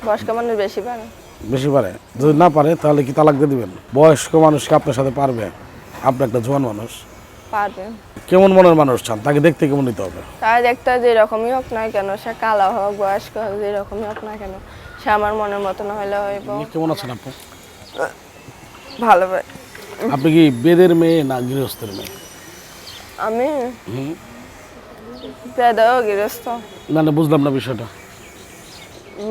বয়স্ক মানুষ বেশি পারে। বেশি পারে? যদি না পারে তাহলে কি তালাক দিয়ে দিবেন? বয়স্ক মানুষকে আপনার সাথে পারবে? আপনি একটা জোয়ান মানুষ, পারবে। কেমন মনের মানুষ চান? তাকে দেখতে কেমন নিতে হবে? তার দেখতে যেরকমই হোক না কেন, সে কালো হোক বয়স্ক হোক যেরকমই হোক না কেন, সে আমার মনের মতন হইলে হইব। কেমন আছেন আপনি? ভালো ভাই। আপনি কি বেদের মেয়ে না গৃহস্থের মেয়ে? আমি বেদে গৃহস্থ। না বুঝলাম না বিষয়টা।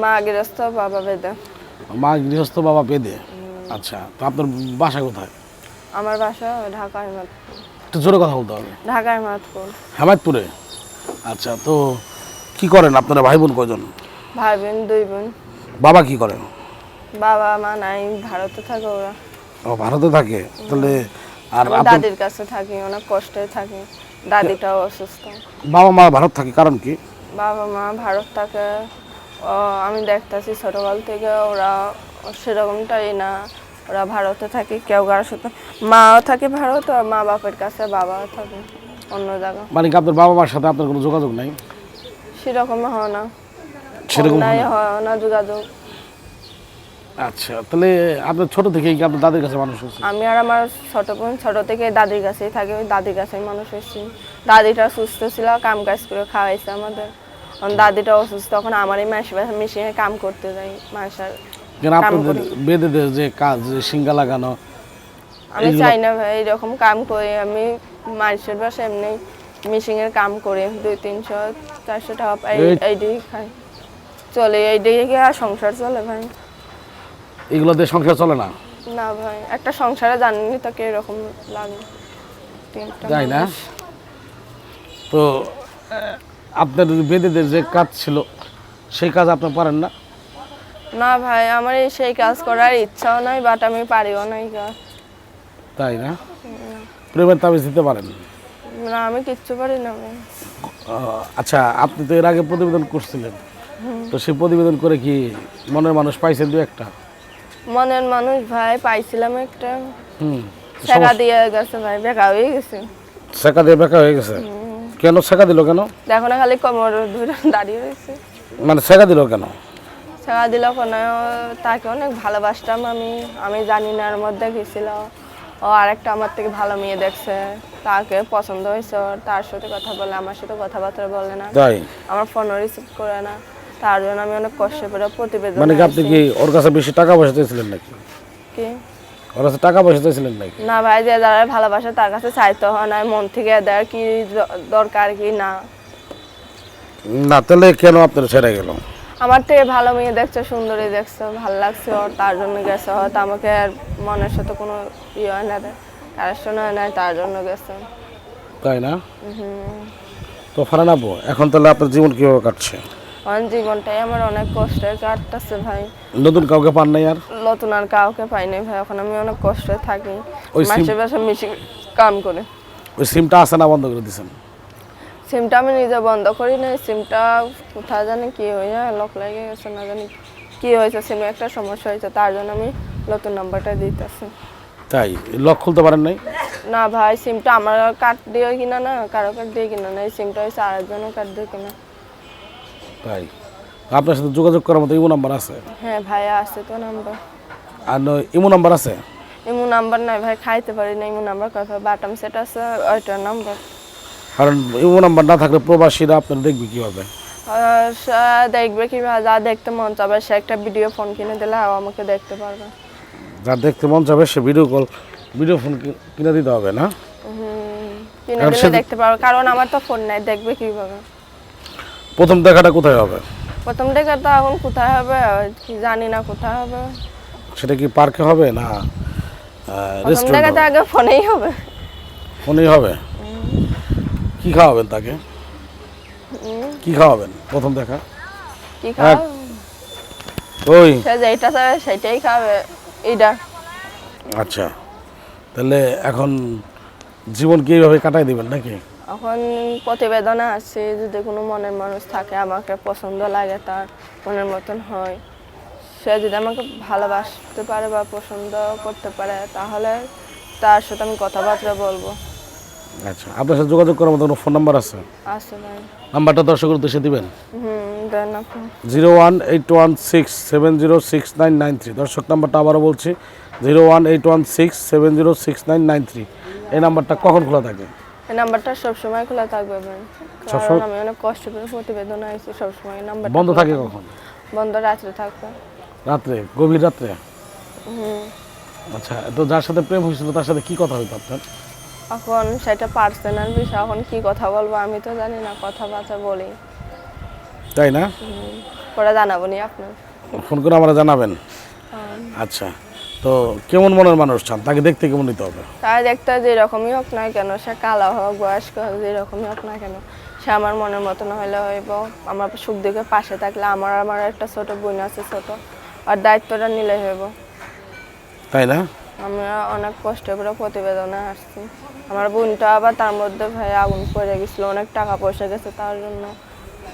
মা গৃহস্থ বাবা বেদে। মা গৃহস্থ বাবা বেদে। আচ্ছা, তো আপনার বাসা কোথায়? আমার বাসা ঢাকার মাতপুর। একটু জোরে কথা বলতে হবে। ঢাকার মাতপুর। হেমায়তপুরে? আচ্ছা, তো কি করেন আপনারা? ভাই বোন কয়জন? ভাই বোন 2 বোন। বাবা কি করেন? বাবা মা নাই, ভারতে থাকে ওরা। ও, ভারতে থাকে? তাহলে আর আমি দাদির কাছে থাকি, অনেক কষ্টে থাকি। দাদিটাও অসুস্থ। বাবা মা ভারত থাকে কারণ কি? বাবা মা ভারত থাকে, আমি দেখতেছি ছোটকাল থেকে ওরা সেরকমটাই না। ওরা ভারতে থাকে, কেউ কারোর সাথে মাও থাকে ভারত, আর মা বাপের কাছে বাবাও থাকে অন্য জায়গা। মানে কি আপনার বাবা মার সাথে আপনার কোনো যোগাযোগ নাই? সেরকম হয় না, সেরকম নাই হয় না যোগাযোগ। আচ্ছা, তাহলে আপনার ছোট থেকেই কি আপনার দাদির কাছে মানুষ হয়েছে? আমি আর আমার ছোট বোন ছোট থেকে দাদির কাছেই থাকি, ওই দাদির কাছেই মানুষ হয়েছি। দাদিটা সুস্থ ছিল, কাম কাজ করে খাওয়াইছে আমাদের। দাদিটা অসুস্থ, তখন আমারই মাসি মেশিনে কাম করতে যাই মাসার। কেন আপনাদের বেদেদের যে কাজ, যে সিঙ্গা লাগানো, আমি চাই না ভাই এরকম কাম করি। আমি মাসের বাসায় এমনি মেশিনের কাম করে 200-300-400 টাকা পাই, এই দিয়ে খাই, চলে এই দিয়ে গিয়ে আর সংসার চলে ভাই। এগুলো দিয়ে সংসার চলে না? না ভাই, একটা সংসারে জানেনি তাকে এরকম লাগে। তাই না? তো আপনার বেদেদের যে কাজ ছিল সেই কাজ আপনি পারেন না? না ভাই, আমার সেই কাজ করার ইচ্ছাও নাই, বাট আমি পারিও নাই কাজ। তাই না? প্রেমের তাবিজ দিতে পারেন না, আমি কিচ্ছু পারি না ভাই। আচ্ছা, আপনি তো এর আগে প্রতিবেদন করছিলেন, তো সেই প্রতিবেদন করে কি মনের মানুষ পাইছেন 2-1টা? মনের মানুষ ভাই পাইছিলাম একটা, টাকা দিয়ে গেছে ভাই, বেকা হয়ে গেছে। ছেঁকা দিয়ে বেকা হয়ে গেছে? কেন ছেঁকা দিল কেন? দেখো না, খালি কোমর ধরে দাঁড়িয়ে রয়েছে। মানে ছেঁকা দিল কেন? ছেঁকা দিল কেন? তাকে অনেক ভালোবাসতাম আমি, আমি জানি না, এর মধ্যে গেছিল ও আরেকটা আমার থেকে ভালো মেয়ে দেখছে, তাকে পছন্দ হয়েছে ওর, তার সাথে কথা বলে, আমার সাথে কথাবার্তা বলে না, তাই? আমার ফোনও রিসিভ করে না। তার জন্য আমি অনেক কষ্ট করে প্রতিবেদন। মানে কি আপনি কি ওর কাছে বেশি টাকা পয়সা চাইছিলেন নাকি? কি? ওর কাছে টাকা পয়সা চাইছিলেন নাকি? না ভাই, যে যারা ভালোবাসে তার কাছে চাইতে হয় না, মন থেকে দেয় কি দরকার কি না। না, তাহলে কেন আপনার ছেড়ে গেল? আমার থেকে ভালো মেয়ে দেখছে, সুন্দরী দেখছে, ভালো লাগছে ওর, তার জন্য গেছে। হয়তো আমাকে আর মনের সাথে কোনো ইয়ে হয় না, কারেকশন হয় না, তার জন্য গেছে। তাই না? তো ফারান আপু, এখন তাহলে আপনার জীবন কিভাবে কাটছে? আমার জীবনটাই আমার অনেক কষ্টের কাটতেছে ভাই। নতুন কাউকে পান নাই আর? নতুন আর কাউকে পাইনি ভাই, এখন আমি অনেক কষ্টে থাকি, ওই মাসের বাসা মিশি কাম করে। ওই সিমটা আছে না বন্ধ করে দিয়েছেন? সিমটা আমি নিজে বন্ধ করি না, সিমটা কোথায় জানি কি হয়ে লক লেগে গেছে, না জানি কি হয়েছে, সিমে একটা সমস্যা হয়েছে, তার জন্য আমি নতুন নাম্বারটা দিতেছি। তাই? লক খুলতে পারেন নাই? না ভাই, সিমটা আমার কার্ড দিয়ে কিনা না, কারো কার্ড দিয়ে কিনা না, এই সিমটা হয়েছে আরেকজনের কার্ড দিয়ে কিনা। তাই? আপনার সাথে যোগাযোগ করার মতো ইমো নাম্বার আছে? হ্যাঁ ভাই, আছে তো নাম্বার। আর ইমো নাম্বার আছে? ইমো নাম্বার নাই ভাই, খাইতে পারি না ইমো নাম্বার, কথা বাটাম সেট আছে ওইটার নাম্বার। কারণ ইমো নাম্বার না থাকলে প্রবাসীরা আপনার দেখবে কীভাবে? দেখবে কিভাবে? যা দেখতে মন চাবে সে একটা ভিডিও ফোন কিনে দিলে আমাকে দেখতে পারবে। যা দেখতে মন চাবে সে ভিডিও ফোন কিনে দিতে হবে না? কিনে দিলে দেখতে পারবে, কারণ আমার তো ফোন নাই, দেখবে কিভাবে? প্রথম দেখাটা কোথায় হবে? প্রথম দেখাটা এখন কোথায় হবে জানি না, কোথায় হবে সেটা কি পার্কে হবে না প্রথম দেখাটা? আগে ফোনেই হবে। ফোনেই হবে? কি খাওয়াবেন তাকে? কি খাওয়াবেন প্রথম দেখা? কি খাওয়াবে? ওই সে যেটা চাবে সেটাই খাবে এইটা। আচ্ছা, তাহলে এখন জীবন কি এইভাবে কাটাই দিবেন নাকি? এখন প্রতিবেদনে আছে, যদি কোনো মনের মানুষ থাকে, আমাকে পছন্দ লাগে, তার মনের মতন হয়, সে যদি আমাকে ভালোবাসতে পারে বা পছন্দ করতে পারে, তাহলে তার সাথে আমি কথাবার্তা বলবো। আচ্ছা, আপনার সাথে যোগাযোগ করার মতো কোনো ফোন নাম্বার আছে? আছে ভাই। নাম্বারটা দর্শকের উদ্দেশ্যে দিবেন? দেন আপনি। 01816706993। দর্শক নাম্বারটা আবারও বলছি, 01816706993। এই নাম্বারটা কখন খোলা থাকে? এই নাম্বারটা সবসময় খোলা থাকবে ভাই, কারণ আমি অনেক কষ্ট করে প্রতিবেদন আইছি, সবসময় এই নাম্বারটা বন্ধ খোলা থাকে থাকবে। কখন? বন্ধ রাত্রে থাকবে। রাত্রে, গভীর রাত্রে? হুম। আচ্ছা, তো যার সাথে প্রেম হয়েছিল তার সাথে কি কথা হইতো আপনার? এখন সেটা পার্সোনাল বিষয়, এখন কি কথা বলবো আমি তো জানি না, কথাবার্তা বলি। তাই না? পরে জানাবো নি আপনার। ফোন করে আমরা জানাবেন। আচ্ছা, তো কেমন মনের মানুষ চান? তাকে দেখতে কেমন নিতে হবে? তাই দেখতে যেরকমই হোক না কেন, সে কালো হোক বয়স্ক হোক, যেরকমই হোক না কেন, সে আমার মনের মতন হইলে হইব। আমার সুখ দুঃখে পাশে থাকলে, আমার একটা ছোট বোন আছে, ছোট, আর দায়িত্বটা নিলে হইব। তাই না? আমি অনেক কষ্ট করে প্রতিবেদনে আসছি। আমার বোনটা আবার তার মধ্যে ভাই আগুন পড়ে গেছিল, অনেক টাকা পয়সা গেছে তার জন্য,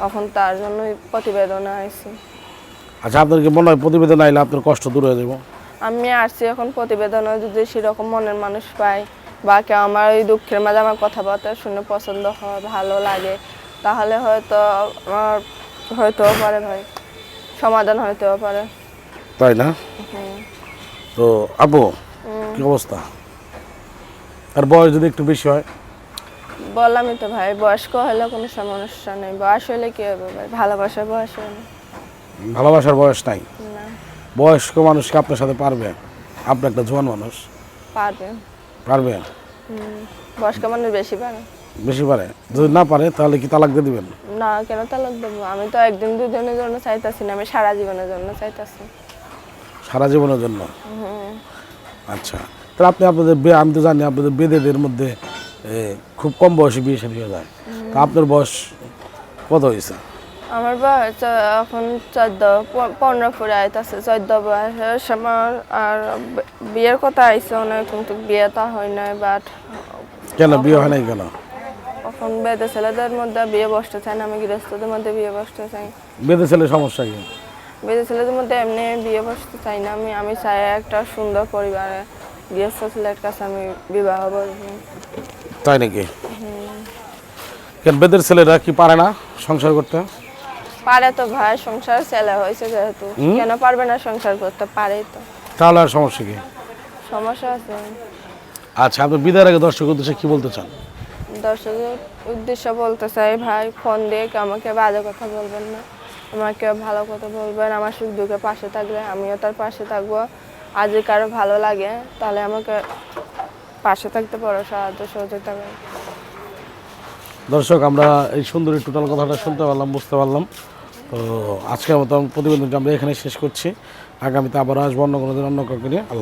এখন তার জন্যই প্রতিবেদনে আসছি। আচ্ছা, আপনার কি মনে হয় প্রতিবেদন আইলে আপনার কষ্ট দূর হয়ে যাব? আমি আসছি এখন প্রতিবেদনে, যদি সেরকম মনের মানুষ পাই বা কেউ আমার এই দুঃখের মাঝে আমার কথাবার্তা শুনে পছন্দ হয়, ভালো লাগে, তাহলে হয়তো আমার হয়তেও পারে ভাই, সমাধান হইতেও পারে। তাই না? হুম। তো আপু, কি অবস্থা? আর বয়স যদি একটু বেশি হয়? বললামই তো ভাই, বয়স্ক হলে কোনো সমস্যা নেই, বয়স হলে কি হবে ভাই, ভালোবাসার বয়স হয় না। ভালোবাসার বয়স নাই? না, বয়স্ক মানুষ কি আপনার সাথে পারবে? আপনি একটা জোয়ান মানুষ, পারবে। পারবে? বয়স্ক মানুষ বেশি পারে। বেশি পারে? যদি না পারে তাহলে কি তালাক দিয়ে দিবেন? না, কেন তালাক দেবো? আমি তো একদিন দুদিনের জন্য চাইতাছি না, আমি সারা জীবনের জন্য চাইতাছি। সারা জীবনের জন্য? আচ্ছা, তাহলে আমি তো জানি আপনাদের বেদেদের মধ্যে খুব কম বয়সে বিয়ে শাদী হয়ে যায়। তা আপনার বয়স কত হয়েছে? আমার বয়স এখন 14-15 করে আইতাছে, 14 বয়স আমার। আর বিয়ের কথা আইছে অনেক, কিন্তু বিয়েটা হয় নাই। বাট কেন বিয়ে হয় নাই কেন? এখন বেদে ছেলেদের মধ্যে বিয়ে বসতে চাই না, আমি গৃহস্থদের মধ্যে বিয়ে বসতে চাই। বেদে ছেলে সমস্যা কি? বেদে ছেলেদের মধ্যে এমনি বিয়ে বসতে চাই না, আমি চাই একটা সুন্দর পরিবারে গৃহস্থ ছেলের কাছে আমি বিবাহ বসবো। তাই নাকি? কেন বেদের ছেলেরা কি পারে না সংসার করতে? পারে তো ভাই, সংসার ছেলে হয়েছে যেহেতু, কেন পারবে না সংসার করতে? পারেই তো। তাহলে আর সমস্যা কি? সমস্যা আছে। আচ্ছা, আপনি বিদায়ের আগে দর্শক উদ্দেশ্যে কি বলতে চান? দর্শকের উদ্দেশ্য বলতে চাই ভাই, ফোন দিয়ে কেউ আমাকে বাজে কথা বলবেন না, আমাকে ভালো কথা বলবেন। আমার সুখ দুঃখে পাশে থাকলে আমিও তার পাশে থাকবো। আজ কারো ভালো লাগে তাহলে আমাকে পাশে থাকতে পারো, সাহায্য সহযোগিতা করো। দর্শক, আমরা এই সুন্দরী টোটাল কথাটা শুনতে পারলাম, বুঝতে পারলাম। তো আজকের মতো প্রতিবেদনটা আমরা এখানে শেষ করছি। আগামীতে আবার আসবো অন্য কোনো দিন অন্য কাউকে নিয়ে। আল্লাহ।